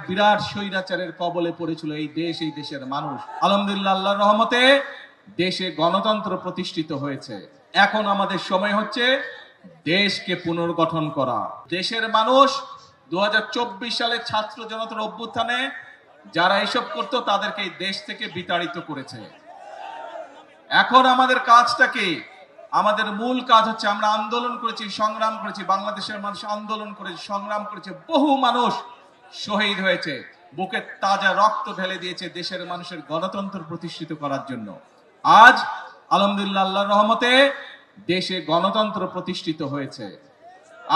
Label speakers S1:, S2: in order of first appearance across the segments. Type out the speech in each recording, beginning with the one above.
S1: বিরাট স্বৈরাচারের কবলে পড়েছিল এই দেশ, এই দেশের মানুষ। আলহামদুলিল্লাহ, আল্লাহর রহমতে দেশে গণতন্ত্র প্রতিষ্ঠিত হয়েছে। এখন আমাদের সময় হচ্ছে দেশকে পুনর্গঠন করা। দেশের মানুষ 2024 সালে ছাত্র জনতার অভ্যুত্থানে যারা এসব করতো তাদেরকে এই দেশ থেকে বিতাড়িত করেছে। এখন আমাদের কাজটা কি? আমাদের মূল কাজ হচ্ছে, আমরা আন্দোলন করেছি, সংগ্রাম করেছি, বাংলাদেশের মানুষ আন্দোলন করেছে, সংগ্রাম করেছে, বহু মানুষ শহীদ হয়েছে, বুকে তাজা রক্ত ঢেলে দিয়েছে দেশের মানুষের গণতন্ত্র প্রতিষ্ঠিত করার জন্য। আজ আলহামদুলিল্লাহ, আল্লাহর রহমতে দেশে গণতন্ত্র প্রতিষ্ঠিত হয়েছে।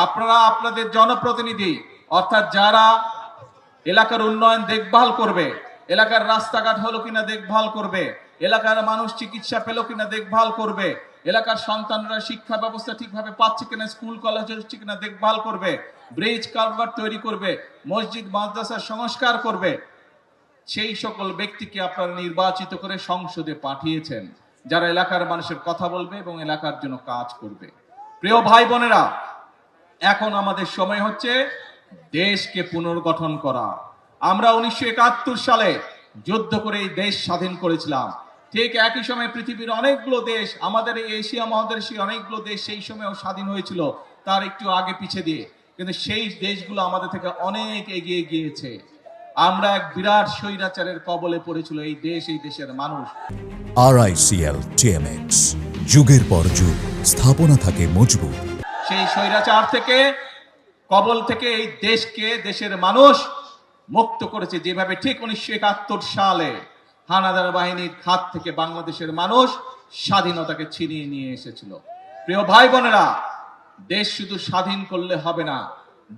S1: আপনারা আপনাদের জনপ্রতিনিধি অর্থাৎ যারা এলাকার উন্নয়ন দেখভাল করবে, এলাকার রাস্তাঘাট হলো কিনা দেখভাল করবে, এলাকার মানুষ চিকিৎসা পেল কিনা দেখভাল করবে, এলাকার সন্তানরা শিক্ষা ব্যবস্থা ঠিকভাবে পাচ্ছে কিনা, স্কুল কলেজ হচ্ছে কিনা দেখভাল করবে, ব্রিজ কালভার্ট তৈরি করবে, মসজিদ মাদ্রাসার সংস্কার করবে, সেই সকল ব্যক্তিকে আপনারা নির্বাচিত করে সংসদে পাঠিয়েছেন, যারা এলাকার মানুষের কথা বলবে এবং এলাকার জন্য কাজ করবে। প্রিয় ভাই বোনেরা, এখন আমাদের সময় হচ্ছে দেশকে পুনর্গঠন করা। আমরা 1971 সালে যুদ্ধ করে এই দেশ স্বাধীন করেছিলাম। ঠিক একই সময় পৃথিবীর অনেকগুলো দেশ, আমাদের এই এশিয়া মহাদেশীয় অনেকগুলো দেশ সেই সময়ও স্বাধীন হয়েছিল, তার একটু আগে পিছে দিয়ে, কিন্তু সেই দেশগুলো আমাদের থেকে অনেক এগিয়ে গিয়েছে। আমরা এক বিরাট স্বৈরাচারের কবলে পড়েছিল এই দেশ, এই দেশের মানুষ।
S2: RICL TMX, যুগের পর যুগ স্থাপনা থাকে মজবুত।
S1: সেই স্বৈরাচার থেকে, কবল থেকে এই দেশকে, দেশের মানুষ মুক্ত করেছে যেভাবে ঠিক 1971 সালে হানাদার বাহিনীর হাত থেকে বাংলাদেশের মানুষ স্বাধীনতাকে ছিনিয়ে নিয়ে এসেছিল। প্রিয় ভাই বোনেরা, দেশ শুধু স্বাধীন করলে হবে না,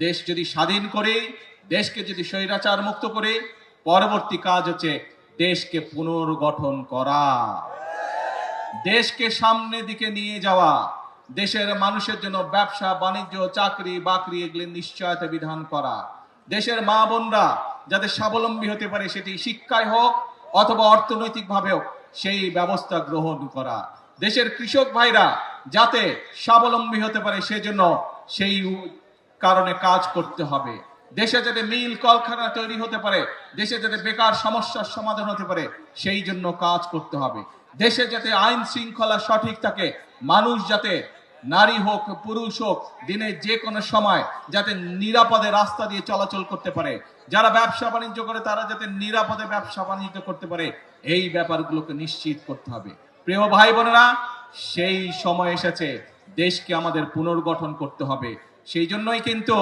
S1: দেশ যদি স্বাধীন করে, দেশকে যদি স্বৈরাচার মুক্ত করে, পরবর্তী কাজ হচ্ছে দেশকে পুনর্গঠন করা, দেশকে সামনের দিকে নিয়ে যাওয়া, দেশের মানুষের জন্য ব্যবসা বাণিজ্য, চাকরি বাকরি এগুলির নিশ্চয়তা বিধান করা, দেশের মা বোনরা যাতে স্বাবলম্বী হতে পারে, সেটি শিক্ষায় হোক অথবা অর্থনৈতিক ভাবে হোক, সেই ব্যবস্থা গ্রহণ করা, দেশের কৃষক ভাইরা যাতে স্বাবলম্বী হতে পারে সেজন্য সেই কারণে কাজ করতে হবে। দেশে যাতে মিল কলকারখানা তৈরি হতে পারে, দেশে যাতে বেকার সমস্যার সমাধান হতে পারে, সেই জন্য কাজ করতে হবে। দেশে যাতে আইন শৃঙ্খলা সঠিক থাকে, মানুষ যাতে, নারী হোক পুরুষ হোক, দিনের যে কোনো সময় যাতে নিরাপদে রাস্তা দিয়ে চলাচল করতে পারে, যারা ব্যবসা বাণিজ্য করে তারা যাতে নিরাপদে ব্যবসা বাণিজ্য করতে পারে, এই ব্যাপারগুলোকে নিশ্চিত করতে হবে। প্রিয় ভাই বোনেরা, সেই সময় এসেছে, দেশকে আমাদের পুনর্গঠন করতে হবে। সেই জন্যই কিন্তু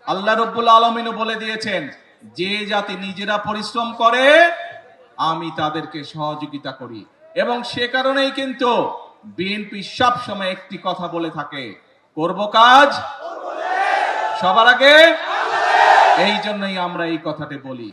S1: আল্লাহ রব্বুল আলামিনও বলে দিয়েছেন, যে জাতি নিজেরা পরিশ্রম করে আমি তাদেরকে সহযোগিতা করি। এবং সে কারণেই কিন্তু বিএনপি সব সময় একটি কথা বলে থাকে, করব কাজ সবার আগে। এই জন্যই আমরা এই কথাটি বলি।